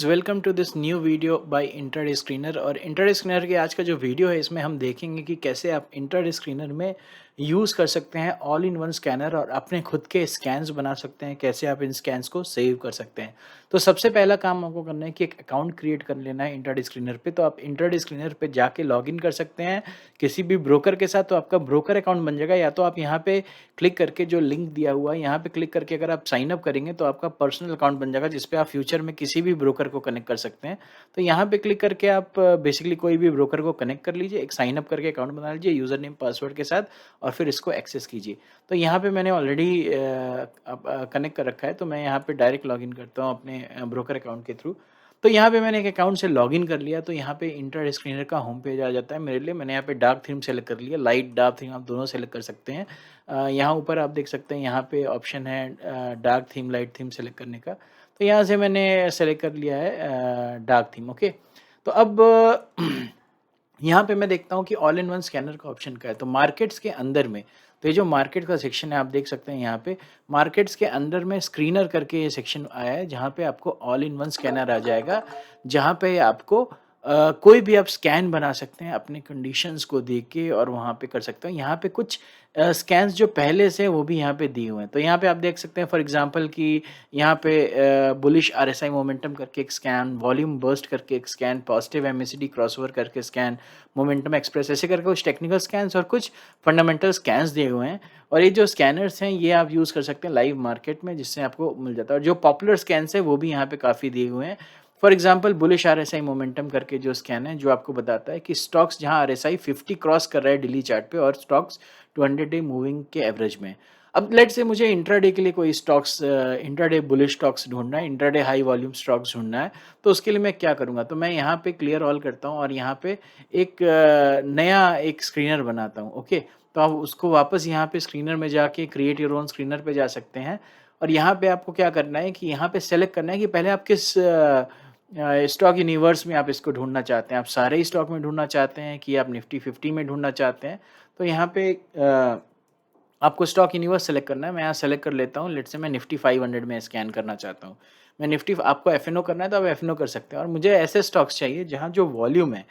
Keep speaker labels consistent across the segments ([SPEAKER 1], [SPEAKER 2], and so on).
[SPEAKER 1] Welcome to this new video by intraday screener. और intraday screener के आज का जो वीडियो है इसमें हम देखेंगे कि कैसे आप इंट्राडे स्क्रीनर में यूज़ कर सकते हैं ऑल इन वन स्कैनर और अपने खुद के स्कैन्स बना सकते हैं। कैसे आप इन स्कैन्स को सेव कर सकते हैं। तो सबसे पहला काम आपको करना है कि एक अकाउंट क्रिएट कर लेना है इंट्राडे स्क्रीनर पे। तो आप इंट्राडे स्क्रीनर पे जाके लॉगिन कर सकते हैं किसी भी ब्रोकर के साथ। तो आपका ब्रोकर अकाउंट बन जाएगा, या तो आप यहाँ पे क्लिक करके जो लिंक दिया हुआ है यहाँ पे क्लिक करके अगर आप साइन अप करेंगे तो आपका पर्सनल अकाउंट बन जाएगा, जिसपे आप फ्यूचर में किसी भी ब्रोकर को कनेक्ट कर सकते हैं। तो यहाँ पे क्लिक करके आप बेसिकली कोई भी ब्रोकर को कनेक्ट कर लीजिए, एक साइन अप करके अकाउंट बना लीजिए यूज़र नेम पासवर्ड के साथ, और फिर इसको एक्सेस कीजिए। तो यहाँ पे मैंने ऑलरेडी कनेक्ट कर रखा है, तो मैं यहाँ पे डायरेक्ट लॉगिन करता हूँ अपने ब्रोकर अकाउंट के थ्रू। तो यहाँ पे मैंने एक अकाउंट से लॉगिन कर लिया, तो यहाँ पे इंट्राडे स्क्रीनर का होम पेज आ जाता है मेरे लिए। मैंने यहाँ पे डार्क थीम सेलेक्ट कर लिया, लाइट डार्क थीम आप दोनों सेलेक्ट कर सकते हैं। यहाँ ऊपर आप देख सकते हैं, यहाँ पे ऑप्शन है dark theme light theme select करने का। तो यहाँ से मैंने सेलेक्ट कर लिया है डार्क थीम। ओके, तो अब यहाँ पे मैं देखता हूँ कि ऑल इन वन स्कैनर का ऑप्शन क्या है। तो मार्केट्स के अंदर में, तो ये जो मार्केट का सेक्शन है आप देख सकते हैं, यहाँ पे मार्केट्स के अंदर में स्क्रीनर करके ये सेक्शन आया है, जहाँ पे आपको ऑल इन वन स्कैनर आ जाएगा, जहाँ पे आपको कोई भी आप स्कैन बना सकते हैं अपने कंडीशंस को देख के, और वहाँ पे कर सकते हैं। यहाँ पे कुछ स्कैन्स जो पहले से वो भी यहाँ पे दिए हुए हैं। तो यहाँ पे आप देख सकते हैं फॉर एग्जांपल कि यहाँ पे बुलिश आरएसआई मोमेंटम करके एक स्कैन, वॉल्यूम बर्स्ट करके एक स्कैन, पॉजिटिव एमएसीडी क्रॉसओवर करके स्कैन, मोमेंटम एक्सप्रेस, ऐसे करके कुछ टेक्निकल स्कैन्स और कुछ फंडामेंटल स्कैन्स दिए हुए हैं। और ये जो स्कैनर्स हैं ये आप यूज़ कर सकते हैं लाइव मार्केट में, जिससे आपको मिल जाता है। और जो पॉपुलर स्कैन्स हैं वो भी यहाँ पे काफ़ी दिए हुए हैं। For example bullish RSI momentum करके जो स्कैन है, जो आपको बताता है कि स्टॉक्स जहां आरएसआई 50 क्रॉस कर रहा है डेली चार्ट पे, और स्टॉक्स 200 डे मूविंग के एवरेज में। अब लेट से मुझे इंट्राडे के लिए कोई स्टॉक्स, इंट्राडे बुलिश स्टॉक्स ढूंढना है, इंट्राडे हाई वॉल्यूम स्टॉक्स ढूंढना है। तो उसके लिए मैं क्या करूंगा, तो मैं यहाँ पे क्लियर ऑल करता हूँ और यहाँ पे एक नया एक स्क्रीनर बनाता हूँ। ओके, तो आप उसको वापस यहाँ पे स्क्रीनर में जाके क्रिएट योर ओन स्क्रीनर पे जा सकते हैं। और यहाँ पे आपको क्या करना है कि यहाँ पे सेलेक्ट करना है कि पहले आप किस स्टॉक यूनिवर्स में आप इसको ढूँढना चाहते हैं। आप सारे ही स्टॉक में ढूँढना चाहते हैं कि आप निफ्टी 50 में ढूँढना चाहते हैं। तो यहाँ पे आपको स्टॉक यूनिवर्स सेलेक्ट करना है। मैं यहाँ सेलेक्ट कर लेता हूँ, लेट्स से मैं निफ्टी 500 में स्कैन करना चाहता हूँ। मैं निफ्टी, आपको एफएनओ करना है तो आप एफएनओ कर सकते हैं। और मुझे ऐसे स्टॉक्स चाहिए जहाँ जो वॉल्यूम है,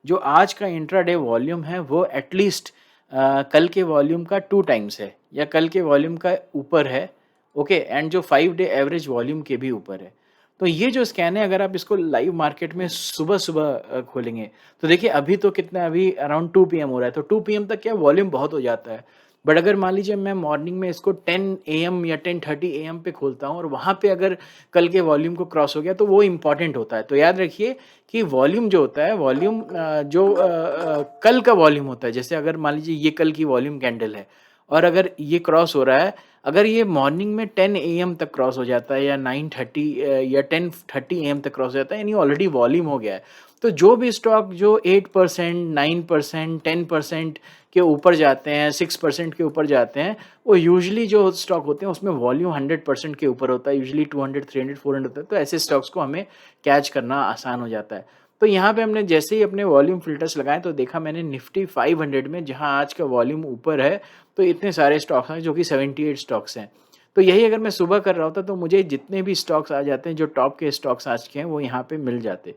[SPEAKER 1] जो आज का इंट्राडे वॉल्यूम है, वो एटलीस्ट कल के वॉल्यूम का 2 टाइम्स है, या कल के वॉल्यूम का ऊपर है। ओके, एंड जो 5 डे एवरेज वॉल्यूम के भी ऊपर है। तो ये जो स्कैन है, अगर आप इसको लाइव मार्केट में सुबह-सुबह खोलेंगे, तो देखिए अभी तो कितना, अभी अराउंड 2 पीएम हो रहा है, तो 2 पीएम तक क्या वॉल्यूम बहुत हो जाता है। बट अगर मान लीजिए मैं मॉर्निंग में इसको 10 एएम या 10:30 एएम पे खोलता हूँ, और वहाँ पे अगर कल के वॉल्यूम को क्रॉस हो गया, तो वो इम्पोर्टेंट होता है। तो याद रखिए कि वॉल्यूम जो होता है, वॉल्यूम कल का वॉल्यूम होता है। जैसे अगर मान लीजिए ये कल की वॉल्यूम कैंडल है, और अगर ये क्रॉस हो रहा है, अगर ये मॉर्निंग में 10 एएम तक क्रॉस हो जाता है, या 9:30 या 10:30 एएम तक क्रॉस हो जाता है, यानी ऑलरेडी वॉल्यूम हो गया है। तो जो भी स्टॉक जो 8%, 9%, 10% के ऊपर जाते हैं, 6% के ऊपर जाते हैं, वो यूजुअली जो स्टॉक होते हैं उसमें वॉल्यूम 100% के ऊपर होता है, यूजुअली 200, 300, 400 होता है। तो ऐसे स्टॉक्स को हमें कैच करना आसान हो जाता है। तो यहाँ पे हमने जैसे ही अपने वॉल्यूम फ़िल्टर्स लगाए, तो देखा मैंने निफ्टी 500 में, जहाँ आज का वॉल्यूम ऊपर है, तो इतने सारे स्टॉक्स हैं, जो कि 78 स्टॉक्स हैं। तो यही अगर मैं सुबह कर रहा होता, तो मुझे जितने भी स्टॉक्स आ जाते हैं, जो टॉप के स्टॉक्स आज के हैं, वो यहाँ पे मिल जाते।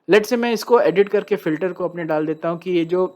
[SPEAKER 1] लेट्स से मैं इसको एडिट करके फ़िल्टर को अपने डाल देता हूँ कि ये जो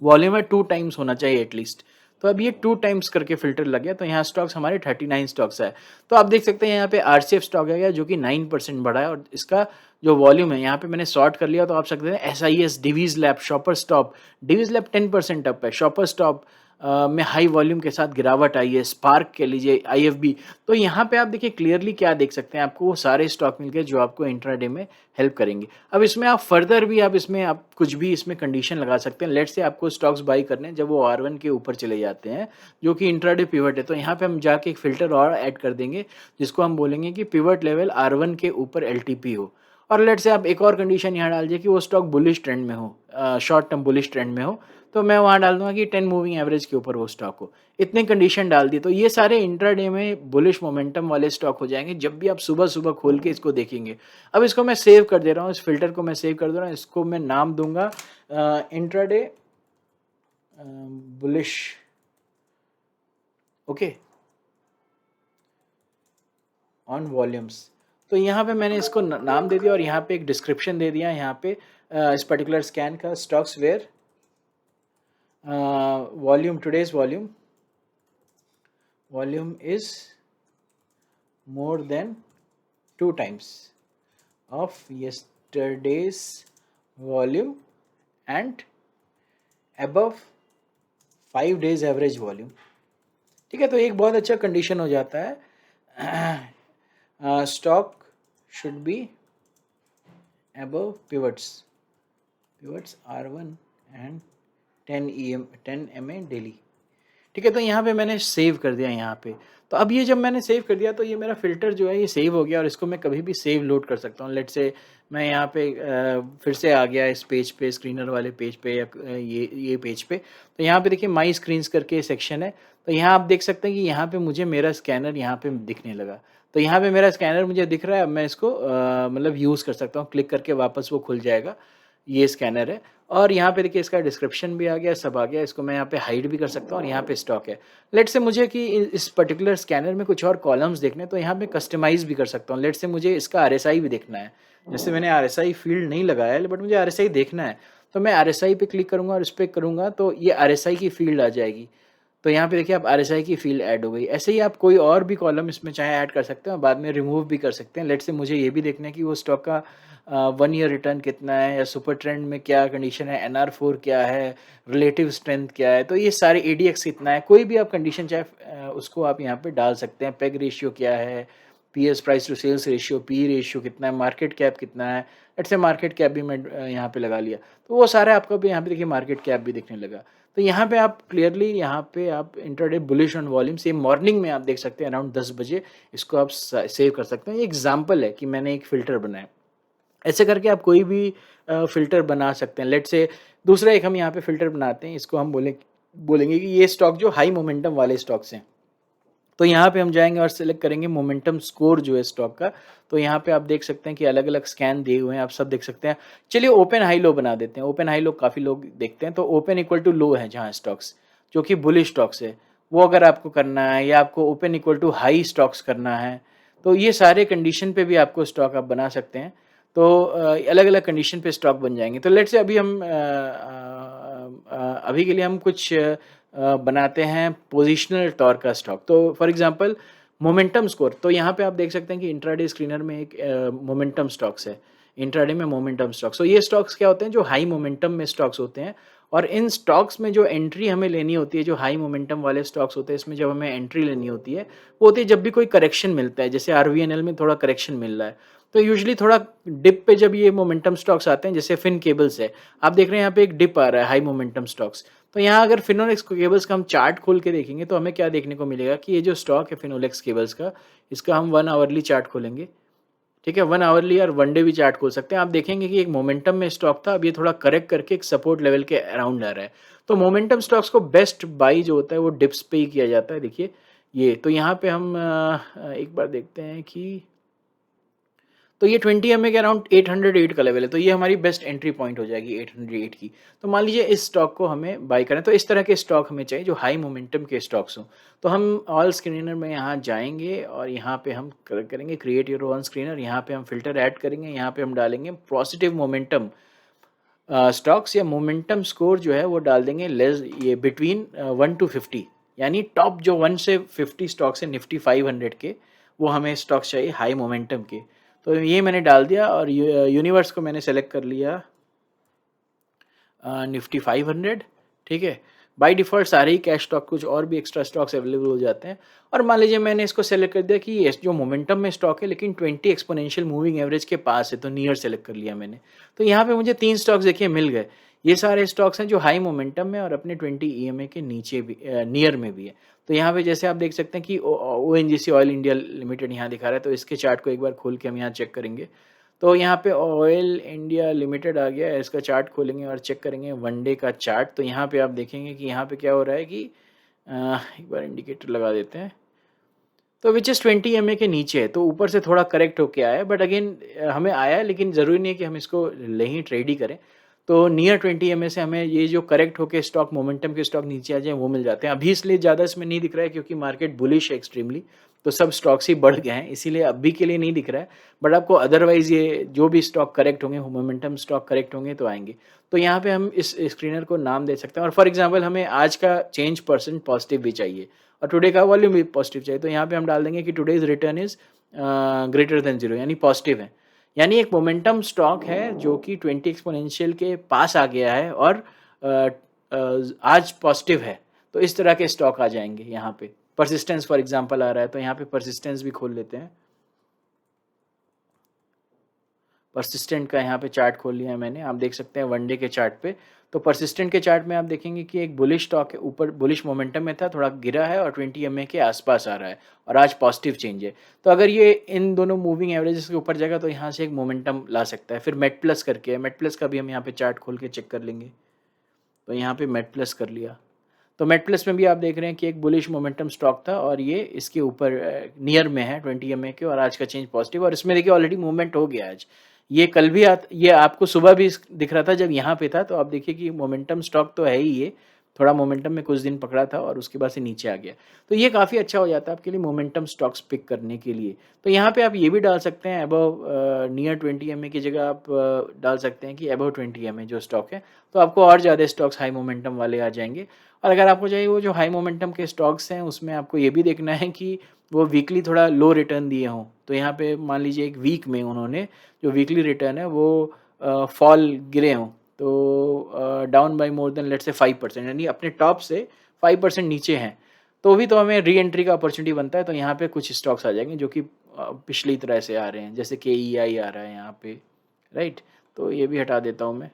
[SPEAKER 1] वॉल्यूम है 2 टाइम्स होना चाहिए एटलीस्ट। तो अब ये 2 टाइम्स करके फ़िल्टर लग गया, तो यहाँ स्टॉक्स हमारे 39 स्टॉक्स है। तो आप देख सकते हैं यहाँ पे आरसीएफ स्टॉक है, जो कि 9% बढ़ा है, और इसका जो वॉल्यूम है यहाँ पे मैंने सॉर्ट कर लिया। तो आप सकते हैं SIS, Divi's lab, shopper stop. Divi's lab 10% up है, शॉपर स्टॉप में हाई वॉल्यूम के साथ गिरावट आई है, स्पार्क कह लीजिए, आईएफबी। तो यहाँ पे आप देखिए क्लियरली क्या देख सकते हैं, आपको वो सारे स्टॉक मिल गए जो आपको इंट्राडे में हेल्प करेंगे। अब इसमें आप फर्दर भी आप कुछ भी इसमें कंडीशन लगा सकते हैं। लेट्स से आपको स्टॉक्स बाई करने हैं जब वो R1 के ऊपर चले जाते हैं, जो कि इंट्राडे पिवट है, तो यहाँ पे हम जाके एक फ़िल्टर और ऐड कर देंगे, जिसको हम बोलेंगे कि पिवट लेवल R1 के ऊपर एलटीपी हो। और लेट्स से आप एक और कंडीशन यहाँ डाल दीजिए कि वो स्टॉक बुलिश ट्रेंड में हो, शॉर्ट टर्म बुलिश ट्रेंड में हो। तो मैं वहाँ डाल दूँगा कि 10 मूविंग एवरेज के ऊपर वो स्टॉक हो। इतने कंडीशन डाल दी, तो ये सारे इंट्राडे में बुलिश मोमेंटम वाले स्टॉक हो जाएँगे, जब भी आप सुबह-सुबह खोल के इसको देखेंगे। अब इसको मैं सेव कर दे रहा हूँ, इस फ़िल्टर को मैं सेव कर दे रहा हूँ, इसको मैं नाम दूँगा intraday bullish. Okay, on volumes. तो यहाँ पे मैंने इसको नाम दे दिया और यहाँ पे एक डिस्क्रिप्शन दे दिया यहाँ पे इस पर्टिकुलर स्कैन का, stocks where volume, today's volume is more than 2 times of yesterday's volume and above 5 days average volume। ठीक है, तो एक बहुत अच्छा कंडीशन हो जाता है। Stock should be above pivots R1 and 10 MA daily. ठीक है, तो यहाँ पे मैंने सेव कर दिया यहाँ पे। तो अब ये जब मैंने सेव कर दिया तो ये मेरा फ़िल्टर जो है ये सेव हो गया और इसको मैं कभी भी सेव लोड कर सकता हूँ। लेट्स से मैं यहाँ पे फिर से आ गया इस पेज पे, स्क्रीनर वाले पेज पे या ये पेज पे। तो यहाँ पे देखिए माई स्क्रीन्स करके सेक्शन है। तो यहाँ आप देख सकते हैं कि यहाँ पे मुझे मेरा स्कैनर यहाँ पे दिखने लगा। तो यहाँ पे मेरा स्कैनर मुझे दिख रहा है। अब मैं इसको मतलब यूज़ कर सकता हूँ, क्लिक करके वापस वो खुल जाएगा। ये स्कैनर है और यहाँ पे देखिए इसका डिस्क्रिप्शन भी आ गया, सब आ गया। इसको मैं यहाँ पे हाइड भी कर सकता हूँ और यहाँ पे स्टॉक है। लेट्स से मुझे कि इस पर्टिकुलर स्कैनर में कुछ और कॉलम्स देखने, तो यहाँ पे कस्टमाइज़ भी कर सकता हूँ। लेट्स से मुझे इसका आरएसआई भी देखना है। जैसे मैंने आरएसआई फील्ड नहीं लगाया है, बट मुझे आरएसआई देखना है। तो मैं आरएसआई पे क्लिक करूँगा और इस पे करूँगा तो ये आरएसआई की फील्ड आ जाएगी। तो यहाँ पे देखिए आप आरएसआई की फील्ड ऐड हो गई। ऐसे ही आप कोई और भी कॉलम इसमें चाहे ऐड कर सकते हैं और बाद में रिमूव भी कर सकते हैं। लेट्स से मुझे ये भी देखना है कि वो स्टॉक का 1 ईयर रिटर्न कितना है या सुपर ट्रेंड में क्या कंडीशन है, NR4 क्या है, रिलेटिव स्ट्रेंथ क्या है, तो ये सारे ADX कितना है, कोई भी आप कंडीशन चाहे उसको आप यहाँ पे डाल सकते हैं। पेग रेशियो क्या है, PS price to sales ratio, P ratio कितना है, मार्केट कैप कितना है। लेट्स से मार्केट कैप भी मैं यहाँ पे लगा लिया, तो वो सारा आपको भी यहाँ पे देखिए मार्केट कैप भी दिखने लगा। तो यहाँ पे आप क्लियरली यहाँ पे आप intraday bullish on volume same morning में आप देख सकते हैं अराउंड 10 बजे इसको आप सेव कर सकते हैं। ये एग्जाम्पल है कि मैंने एक फ़िल्टर बनाया। ऐसे करके आप कोई भी फ़िल्टर बना सकते हैं। लेट्स से दूसरा एक हम यहाँ पे फ़िल्टर बनाते हैं। इसको हम बोलेंगे कि ये स्टॉक जो हाई मोमेंटम वाले स्टॉक्स हैं। तो यहाँ पे हम जाएँगे और सेलेक्ट करेंगे मोमेंटम स्कोर जो है स्टॉक का। तो यहाँ पे आप देख सकते हैं कि अलग-अलग स्कैन दिए हुए हैं, आप सब देख सकते हैं। चलिए ओपन हाई लो बना देते हैं। ओपन हाई लो काफ़ी लोग देखते हैं, तो ओपन इक्वल टू लो है जहाँ स्टॉक्स, जो कि बुलिश स्टॉक्स है, वो अगर आपको करना है या आपको open equal to high stocks करना है, तो ये सारे कंडीशन पे भी आपको स्टॉक आप बना सकते हैं। तो अलग-अलग कंडीशन पे स्टॉक बन जाएँगे। तो लेट्स से अभी हम अभी के लिए हम कुछ बनाते हैं पोजिशनल टॉर्क का स्टॉक। तो फॉर एग्जांपल मोमेंटम स्कोर, तो यहाँ पे आप देख सकते हैं कि इंट्राडे स्क्रीनर में एक मोमेंटम स्टॉक्स है। इंट्राडे में मोमेंटम स्टॉक्स, तो ये स्टॉक्स क्या होते हैं, जो हाई मोमेंटम में स्टॉक्स होते हैं। और इन स्टॉक्स में जो एंट्री हमें लेनी होती है, जो हाई मोमेंटम वाले स्टॉक्स होते हैं, इसमें जब हमें एंट्री लेनी होती है, वो होती है जब भी कोई करेक्शन मिलता है। जैसे आरवीएनएल में थोड़ा करेक्शन मिल रहा है, तो यूजुअली थोड़ा डिप पे जब ये मोमेंटम स्टॉक्स आते हैं, जैसे फिन केबल्स है, आप देख रहे हैं यहाँ पे एक डिप आ रहा है हाई मोमेंटम स्टॉक्स। तो यहाँ अगर फिनोलेक्स केबल्स का हम चार्ट खोल के देखेंगे तो हमें क्या देखने को मिलेगा कि ये जो स्टॉक है फिनोलेक्स केबल्स का, इसका हम 1 आवरली चार्ट खोलेंगे। ठीक है, 1 आवरली और 1 डे भी चार्ट खोल सकते हैं। आप देखेंगे कि एक मोमेंटम में स्टॉक था, अब ये थोड़ा करेक्ट करके एक सपोर्ट लेवल के अराउंड आ रहा है। तो मोमेंटम स्टॉक्स को बेस्ट बाई जो होता है वो डिप्स पे ही किया जाता है। देखिए ये, तो यहाँ पे हम एक बार देखते हैं कि तो ये 20 एमए के अराउंड 808 का लेवल है, तो ये हमारी बेस्ट एंट्री पॉइंट हो जाएगी 808 की। तो मान लीजिए इस स्टॉक को हमें बाय करें, तो इस तरह के स्टॉक हमें चाहिए जो हाई मोमेंटम के स्टॉक्स हों। तो हम ऑल स्क्रीनर में यहाँ जाएंगे और यहाँ पे हम करेंगे क्रिएट योर ओन स्क्रीनर। यहाँ पे हम फिल्टर ऐड करेंगे, यहाँ पे हम डालेंगे पॉजिटिव मोमेंटम स्टॉक्स या मोमेंटम स्कोर जो है वो डाल देंगे लेस, ये बिटवीन 1 to 50, यानी टॉप जो 1 से 50 स्टॉक्स है निफ्टी 500 के, वो हमें स्टॉक्स चाहिए हाई मोमेंटम के। तो ये मैंने डाल दिया और यूनिवर्स को मैंने सेलेक्ट कर लिया निफ्टी 500। ठीक है, बाय डिफ़ॉल्ट सारे ही कैश स्टॉक, कुछ और भी एक्स्ट्रा स्टॉक्स अवेलेबल हो जाते हैं। और मान लीजिए मैंने इसको सेलेक्ट कर दिया कि ये जो मोमेंटम में स्टॉक है लेकिन 20 एक्सपोनेंशियल मूविंग एवरेज के पास है, तो नियर सेलेक्ट कर लिया मैंने। तो यहाँ पे मुझे 3 स्टॉक्स देखिए मिल गए। ये सारे स्टॉक्स हैं जो हाई मोमेंटम में और अपने 20 ईएमए के नीचे भी नियर में भी है। तो यहाँ पे जैसे आप देख सकते हैं कि ओएनजीसी ऑयल इंडिया लिमिटेड यहाँ दिखा रहा है, तो इसके चार्ट को एक बार खोल के हम यहाँ चेक करेंगे। तो यहाँ पे ऑयल इंडिया लिमिटेड आ गया है, इसका चार्ट खोलेंगे और चेक करेंगे 1 डे का चार्ट। तो यहाँ पे आप देखेंगे कि यहाँ पे क्या हो रहा है कि एक बार इंडिकेटर लगा देते हैं, तो विच इज़ 20 एमए के नीचे है, तो ऊपर से थोड़ा करेक्ट होके आया है, बट अगेन हमें आया है, लेकिन ज़रूरी नहीं है कि हम इसको ले ही ट्रेड ही करें। तो नियर 20 एमए से हमें ये जो करेक्ट होके स्टॉक मोमेंटम के स्टॉक नीचे आ जाए वो मिल जाते हैं। अभी इसलिए ज़्यादा इसमें नहीं दिख रहा है क्योंकि मार्केट बुलिश है एक्सट्रीमली, तो सब स्टॉक्स ही बढ़ गए हैं, इसीलिए अभी के लिए नहीं दिख रहा है, बट आपको अदरवाइज़ ये जो भी स्टॉक करेक्ट होंगे, मोमेंटम स्टॉक करेक्ट होंगे तो आएँगे। तो यहाँ पे हम इस स्क्रीनर को नाम दे सकते हैं और फॉर एग्ज़ाम्पल हमें आज का चेंज परसेंट पॉज़िटिव भी चाहिए और टुडे का वॉल्यूम भी पॉज़िटिव चाहिए, तो यहाँ पे हम डाल देंगे कि today's return is greater than 0 यानी पॉज़िटिव है। यानी एक मोमेंटम स्टॉक है जो कि 20 एक्स्पोनेंशियल के पास आ गया है और अ आज पॉज़िटिव है। तो इस तरह के स्टॉक आ जाएँगे यहाँ पे। परसिस्टेंस फॉर एग्ज़ाम्पल आ रहा है, तो यहाँ पे परसिस्टेंस भी खोल लेते हैं। परसिस्टेंट का यहाँ पे चार्ट खोल लिया है मैंने, आप देख सकते हैं वन डे के चार्ट पे। तो परसिस्टेंट के चार्ट में आप देखेंगे कि एक बुलिश स्टॉक है, ऊपर बुलिश मोमेंटम में था, थोड़ा गिरा है और 20 ईएमए के आसपास आ रहा है और आज पॉजिटिव चेंज है। तो अगर ये इन दोनों मूविंग एवरेजेस के ऊपर जाएगा तो यहाँ से एक मोमेंटम ला सकता है। फिर मेट प्लस करके है, मेट प्लस का भी हम यहाँ पे चार्ट खोल के चेक कर लेंगे। तो यहाँ पे मेट प्लस कर लिया। तो मेट प्लस में भी आप देख रहे हैं कि एक बुलिश मोमेंटम स्टॉक था और ये इसके ऊपर नियर में है 20 ईएमए के और आज का चेंज पॉजिटिव और इसमें देखिए ऑलरेडी मूवमेंट हो गया आज। ये कल भी ये आपको सुबह भी दिख रहा था जब यहाँ पे था, तो आप देखिए कि मोमेंटम स्टॉक तो है ही ये, थोड़ा मोमेंटम में कुछ दिन पकड़ा था और उसके बाद से नीचे आ गया। तो ये काफ़ी अच्छा हो जाता है आपके लिए मोमेंटम स्टॉक्स पिक करने के लिए। तो यहाँ पे आप ये भी डाल सकते हैं अबव नियर 20 ईएमए की जगह आप डाल सकते हैं कि अबव 20 ईएमए जो स्टॉक है, तो आपको और ज़्यादा स्टॉक्स हाई मोमेंटम वाले आ जाएँगे। और अगर आपको चाहिए वो जो हाई मोमेंटम के स्टॉक्स हैं उसमें आपको ये भी देखना है कि वो वीकली थोड़ा लो रिटर्न दिए हों। तो यहाँ पे मान लीजिए एक वीक में उन्होंने जो वीकली रिटर्न है वो फॉल गिरे हों, तो down by more than let's say 5% यानी अपने टॉप से 5% नीचे हैं, तो भी तो हमें री एंट्री का अपॉर्चुनिटी बनता है। तो यहाँ पे कुछ स्टॉक्स आ जाएँगे जो कि पिछली तरह से आ रहे हैं, जैसे केईआई आ रहा है यहाँ पे, राइट? तो ये भी हटा देता हूँ मैं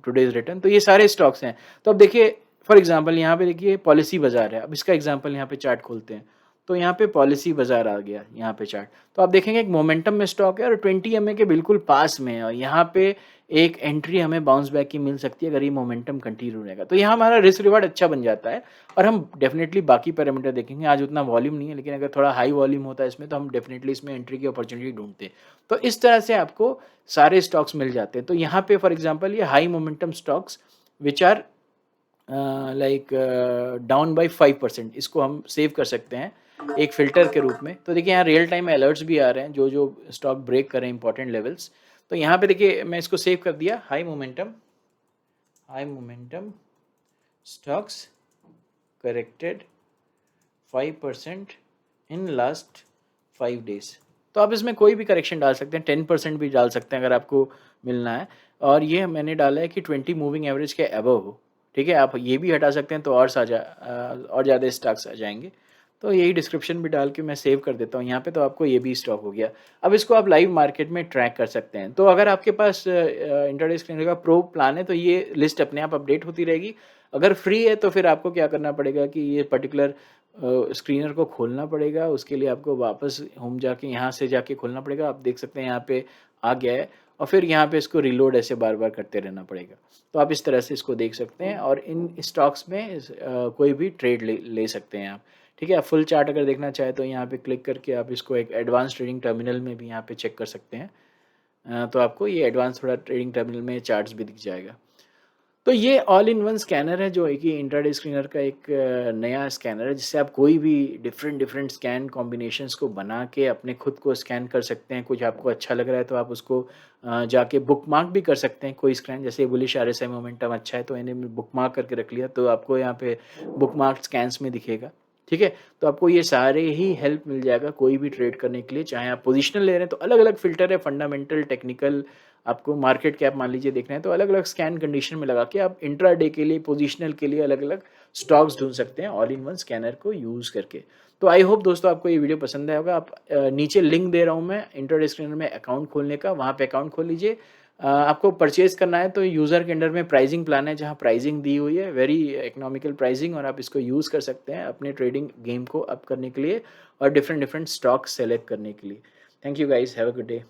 [SPEAKER 1] टुडेज़ रिटर्न। तो ये सारे स्टॉक्स हैं। तो अब देखिए फॉर एग्ज़ाम्पल यहाँ पे देखिए पॉलिसी बाज़ार है। अब इसका एग्ज़ाम्पल यहाँ पे चार्ट खोलते हैं। तो यहाँ पे पॉलिसी बाज़ार आ गया यहाँ पे चार्ट। तो आप देखेंगे एक मोमेंटम में स्टॉक है और 20 ईएमए के बिल्कुल पास में है और यहाँ पे एक एंट्री हमें बाउंस बैक की मिल सकती है अगर ये मोमेंटम कंटिन्यू रहेगा। तो यहाँ हमारा रिस्क रिवार्ड अच्छा बन जाता है और हम डेफ़िनेटली बाकी पैरामीटर देखेंगे। आज उतना वॉल्यूम नहीं है, लेकिन अगर थोड़ा हाई वॉल्यूम होता है इसमें तो हम डेफ़िनेटली इसमें एंट्री की अपॉर्चुनिटी ढूँढते। तो इस तरह से आपको सारे स्टॉक्स मिल जाते हैं। तो यहाँ पे फॉर एग्ज़ाम्पल ये high momentum stocks which are like down by 5% इसको हम सेव कर सकते हैं एक फ़िल्टर के रूप में। तो देखिए यहाँ रियल टाइम अलर्ट्स भी आ रहे हैं जो स्टॉक ब्रेक कर रहे हैं इंपॉर्टेंट लेवल्स। तो यहाँ पे देखिए मैं इसको सेव कर दिया high momentum stocks corrected 5% in last 5 days. तो आप इसमें कोई भी करेक्शन डाल सकते हैं, 10% भी डाल सकते हैं अगर आपको मिलना है और ये मैंने डाला है कि 20 मूविंग एवरेज के अबव हो, ठीक है? आप ये भी हटा सकते हैं तो और ज़्यादा स्टॉक्स आ जाएँगे। तो यही डिस्क्रिप्शन भी डाल के मैं सेव कर देता हूँ यहाँ पे, तो आपको ये भी स्टॉक हो गया। अब इसको आप लाइव मार्केट में ट्रैक कर सकते हैं। तो अगर आपके पास इंट्राडे स्क्रीनर का प्रो प्लान है तो ये लिस्ट अपने आप अपडेट होती रहेगी। अगर फ्री है तो फिर आपको क्या करना पड़ेगा कि ये पर्टिकुलर स्क्रीनर को खोलना पड़ेगा, उसके लिए आपको वापस होम जाके यहाँ से जाके खोलना पड़ेगा। आप देख सकते हैं यहाँ पे आ गया है और फिर यहाँ पे इसको रीलोड ऐसे बार-बार करते रहना पड़ेगा। तो आप इस तरह से इसको देख सकते हैं और इन स्टॉक्स में कोई भी ट्रेड ले सकते हैं आप, ठीक है? आप फुल चार्ट अगर देखना चाहें तो यहाँ पे क्लिक करके आप इसको एक एडवांस ट्रेडिंग टर्मिनल में भी यहाँ पे चेक कर सकते हैं। तो आपको ये एडवांस थोड़ा ट्रेडिंग टर्मिनल में चार्ट्स भी दिख जाएगा। तो ये ऑल इन वन स्कैनर है जो है कि इंट्राडे स्क्रीनर का एक नया स्कैनर है जिससे आप कोई भी डिफरेंट स्कैन कॉम्बिनेशंस को बना के अपने खुद को स्कैन कर सकते हैं। कुछ आपको अच्छा लग रहा है तो आप उसको जाके बुकमार्क भी कर सकते हैं कोई स्कैन, जैसे बुलिश आरएसआई मोमेंटम अच्छा है तो इन्हें बुकमार्क करके रख लिया तो आपको यहाँ पे बुकमार्क स्कैन्स में दिखेगा, ठीक है? तो आपको ये सारे ही हेल्प मिल जाएगा कोई भी ट्रेड करने के लिए, चाहे आप पोजिशनल ले रहे हैं तो अलग-अलग फ़िल्टर है, फंडामेंटल, टेक्निकल, आपको मार्केट कैप मान लीजिए देखना है तो अलग-अलग स्कैन कंडीशन में लगा के आप इंट्राडे के लिए, पोजिशनल के लिए अलग-अलग स्टॉक्स ढूँढ सकते हैं ऑल इन वन स्कैनर को यूज़ करके। तो आई होप दोस्तों आपको ये वीडियो पसंद आया होगा। आप नीचे लिंक दे रहा हूँ मैं इंट्राडे स्क्रीनर में अकाउंट खोलने का, वहाँ पे अकाउंट खोल लीजिए। आपको परचेज़ करना है तो यूज़र के अंडर में प्राइसिंग प्लान है जहाँ प्राइसिंग दी हुई है, वेरी इकोनॉमिकल प्राइसिंग, और आप इसको यूज़ कर सकते हैं अपने ट्रेडिंग गेम को अप करने के लिए और डिफरेंट स्टॉक्स सेलेक्ट करने के लिए। Thank you guys, have a good day.